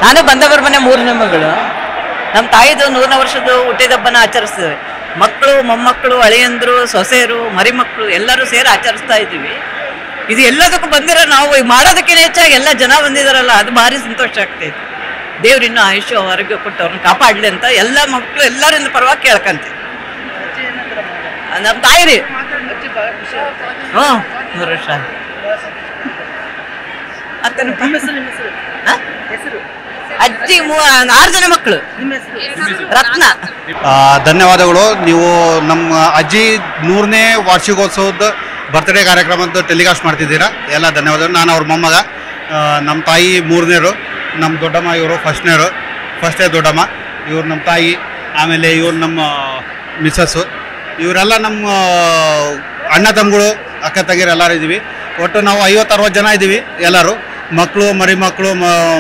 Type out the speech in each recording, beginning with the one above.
ನಾನು ಬಂದವರ ಮನೆ 3ನೇ ಮಗಳು. ನಮ್ಮ ತಾಯಿದು 100ನೇ ವರ್ಷದ ಹುಟ್ಟಿದಬ್ಬನ ಆಚರಿಸ್ತೇವೆ. ಮಕ್ಕಳು, ಮೊಮ್ಮಕ್ಕಳು, ಅಳಿಯಂದ್ರು, ಸೊಸೆಯರು, ಮರಿಮಕ್ಕಳು ಎಲ್ಲರೂ ಸೇರಿ ಆಚರಿಸ್ತಾ ಇದ್ದೀವಿ. ಇದು ಎಲ್ಲದಕ್ಕೂ ಬಂದಿರೋ ನಾವು ಮಾಡೋದಕ್ಕಿಂತ ಹೆಚ್ಚಾಗಿ ಎಲ್ಲ ಜನ ಬಂದಿದ್ದಾರಲ್ಲ, ಅದು ಭಾರಿ ಸಂತೋಷ ಆಗ್ತೈತೆ. ದೇವ್ರು ಇನ್ನೂ ಆಯುಷ್ಯ ಆರೋಗ್ಯ ಕೊಟ್ಟು ಅವ್ರನ್ನ ಕಾಪಾಡಲಿ ಅಂತ ಎಲ್ಲ ಮಕ್ಕಳು ಎಲ್ಲರಿಂದ ಪರವಾಗಿ ಕೇಳ್ಕಂತೀವಿ. ನಮ್ಮ ತಾಯಿ ರೀ 100 ವರ್ಷ. ಅಜ್ಜಿ 6 ಜನ ಮಕ್ಕಳು. ರತ್ನ. ಧನ್ಯವಾದಗಳು. ನೀವು ನಮ್ಮ ಅಜ್ಜಿ 100ನೇ ವಾರ್ಷಿಕೋತ್ಸವದ ಬರ್ತ್ಡೇ ಕಾರ್ಯಕ್ರಮದ ಟೆಲಿಕಾಸ್ಟ್ ಮಾಡ್ತಿದ್ದೀರಾ, ಎಲ್ಲ ಧನ್ಯವಾದಗಳು. ನಾನು ಅವ್ರ ಮೊಮ್ಮಗ. ನಮ್ಮ ತಾಯಿ 3ನೇರು, ನಮ್ಮ ದೊಡ್ಡಮ್ಮ ಇವರು ಫಸ್ಟೇ ದೊಡ್ಡಮ್ಮ, ಇವ್ರು ನಮ್ಮ ತಾಯಿ, ಆಮೇಲೆ ಇವ್ರು ನಮ್ಮ ಮಿಸ್ಸಸ್ಸು, ಇವರೆಲ್ಲ ನಮ್ಮ ಅಣ್ಣ ತಮ್ಮಗಳು, ಅಕ್ಕ ತಂಗಿರು ಎಲ್ಲರೂ ಇದ್ದೀವಿ. ಒಟ್ಟು ನಾವು 50-60 ಜನ ಇದ್ದೀವಿ. ಎಲ್ಲರೂ ಮಕ್ಕಳು, ಮರಿಮಕ್ಕಳು,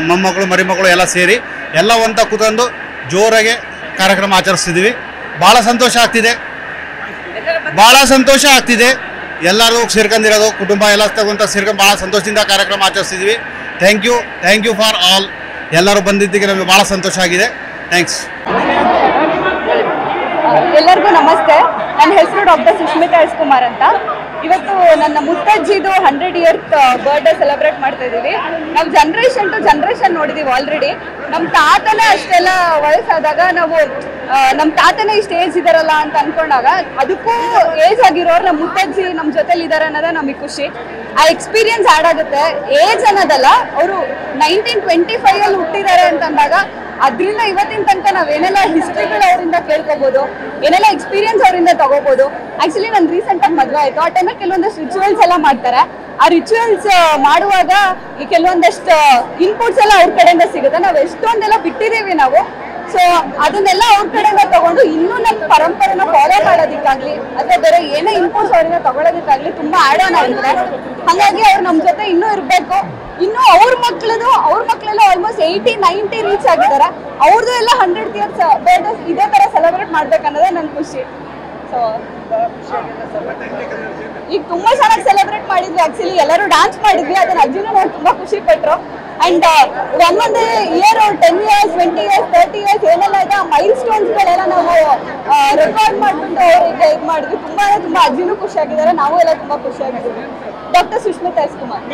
ಮೊಮ್ಮಕ್ಕಳು, ಮರಿಮಕ್ಕಳು ಎಲ್ಲ ಸೇರಿ ಎಲ್ಲ ಒಂತ ಕೂತ್ಕೊಂಡು ಜೋರಾಗಿ ಕಾರ್ಯಕ್ರಮ ಆಚರಿಸ್ತಿದ್ದೀವಿ. ಭಾಳ ಸಂತೋಷ ಆಗ್ತಿದೆ. ಎಲ್ಲರೂ ಸೇರ್ಕೊಂಡಿರೋದು, ಕುಟುಂಬ ಎಲ್ಲ ತಗೊಂತ ಸೇರ್ಕೊಂಡು ಭಾಳ ಸಂತೋಷದಿಂದ ಕಾರ್ಯಕ್ರಮ ಆಚರಿಸ್ತಿದ್ವಿ. Thank you for all. ಎಲ್ಲರೂ ಬಂದಿದ್ದಕ್ಕೆ ನಮಗೆ ಭಾಳ ಸಂತೋಷ ಆಗಿದೆ. ಥ್ಯಾಂಕ್ಸ್. ಎಲ್ಲರಿಗೂ ನಮಸ್ತೆ. ನನ್ನ ಹೆಸರು ಡಾಕ್ಟರ್ ಸುಷ್ಮಿತಾ ಎಸ್ ಕುಮಾರ್ ಅಂತ. ಇವತ್ತು ನನ್ನ ಮುತ್ತಜ್ಜಿದು 100 ಇಯರ್ಸ್ ಬರ್ಡೇ ಸೆಲೆಬ್ರೇಟ್ ಮಾಡ್ತಾ ಇದ್ದೀವಿ. ನಾವು ಜನ್ರೇಷನ್ ಟು ಜನ್ರೇಷನ್ ನೋಡಿದೀವಿ ಆಲ್ರೆಡಿ. ನಮ್ಮ ತಾತನೇ ಅಷ್ಟೆಲ್ಲ ವಯಸ್ಸಾದಾಗ ನಾವು ನಮ್ಮ ತಾತನೇ ಇಷ್ಟು ಏಜ್ ಇದಾರಲ್ಲ ಅಂತ ಅನ್ಕೊಂಡಾಗ, ಅದಕ್ಕೂ ಏಜ್ ಆಗಿರೋರು ನಮ್ಮ ಮುತ್ತಜ್ಜಿ ನಮ್ಮ ಜೊತೆಲಿ ಇದ್ದಾರೆ ಅನ್ನೋದೇ ನಮಗೆ ಖುಷಿ. ಆ ಎಕ್ಸ್ಪೀರಿಯನ್ಸ್ ಆ್ಯಡ್ ಆಗುತ್ತೆ. ಏಜ್ ಅನ್ನೋದಲ್ಲ, ಅವರು 1925 ಹುಟ್ಟಿದ್ದಾರೆ ಅಂತ ಅಂದಾಗ ಅದರಿಂದ ಇವತ್ತಿನ ತನಕ ನಾವೇನೆಲ್ಲ ಹಿಸ್ಟ್ರಿಗಳು ಅವರಿಂದ ಕೇಳ್ಕೋಬಹುದು, ಏನೆಲ್ಲ ಎಕ್ಸ್ಪೀರಿಯನ್ಸ್ ಅವರಿಂದ ತಗೋಬಹುದು. ಆಕ್ಚುಲಿ ನಾನು ರೀಸೆಂಟಾಗಿ ಮದುವೆ ಆಯಿತು. ಆ ಟೈಮಲ್ಲಿ ಕೆಲವೊಂದಷ್ಟು ರಿಚುವಲ್ಸ್ ಎಲ್ಲ ಮಾಡ್ತಾರೆ. ಆ ರಿಚುವಲ್ಸ್ ಮಾಡುವಾಗ ಈ ಕೆಲವೊಂದಷ್ಟು ಇನ್ಪುಟ್ಸ್ ಎಲ್ಲ ಅವ್ರ ಕಡೆಯಿಂದ ಸಿಗುತ್ತೆ. ನಾವು ಎಷ್ಟೊಂದೆಲ್ಲ ಬಿಟ್ಟಿದ್ದೀವಿ ನಾವು. ಸೊ ಅದನ್ನೆಲ್ಲ ಅವ್ರ ಕಡೆಯಿಂದ ತಗೊಂಡು ಇನ್ನೂ ನಮ್ಮ ಪರಂಪರೆನ ಫಾಲೋ ಮಾಡೋದಕ್ಕಾಗ್ಲಿ ಅಥವಾ ಬೇರೆ ಏನೇ ಇನ್ಪುಟ್ಸ್ ಅವರಿಂದ ತಗೊಳ್ಳೋದಕ್ಕಾಗ್ಲಿ ತುಂಬಾ ಆಡ್ ಆನ್ ಆಗುತ್ತೆ. ಹಾಗಾಗಿ ಅವ್ರು ನಮ್ಮ ಜೊತೆ ಇನ್ನೂ ಇರಬೇಕು. ಇನ್ನು ಅವ್ರ ಮಕ್ಕಳೆಲ್ಲ ಆಲ್ಮೋಸ್ಟ್ 80-90 ರೀಚ್ ಆಗಿದ್ದಾರೆ. ಅವ್ರದ್ದು ಎಲ್ಲ 100 ಇಯರ್ಸ್ ಬರ್ಡೇ ಇದೇ ತರ ಸೆಲೆಬ್ರೇಟ್ ಮಾಡ್ಬೇಕನ್ನೋದೇ ನನ್ನ ಖುಷಿ. ಸೊ ಈಗ ತುಂಬಾ ಚೆನ್ನಾಗಿ ಸೆಲೆಬ್ರೇಟ್ ಮಾಡಿದ್ವಿ. ಆಕ್ಚುಲಿ ಎಲ್ಲರೂ ಡ್ಯಾನ್ಸ್ ಮಾಡಿದ್ವಿ. ಅದನ್ನ ಅಜ್ಜಿನೂ ನೋಡಿ ತುಂಬಾ ಖುಷಿ ಪಟ್ರು. ಅಂಡ್ ಒಂದೊಂದು ಇಯರ್ 10 ಇಯರ್ಸ್ 20 ಇಯರ್ಸ್ 30 ಇಯರ್ಸ್ ಏನೆಲ್ಲ ಇದೆ, ಆ ಮೈಲ್ ಸ್ಟೋನ್ಸ್ಗಳೆಲ್ಲ ನಾವು ರೆಕಾರ್ಡ್ ಮಾಡ್ಬಿಟ್ಟು ಅವರಿಗೆ ಇದು ಮಾಡಿದ್ವಿ. ತುಂಬಾ ಅಜ್ಜಿನೂ ಖುಷಿಯಾಗಿದ್ದಾರೆ, ನಾವು ಎಲ್ಲ ತುಂಬಾ ಖುಷಿಯಾಗಿದ್ದೀವಿ. Doctor Sushmita S Kumar.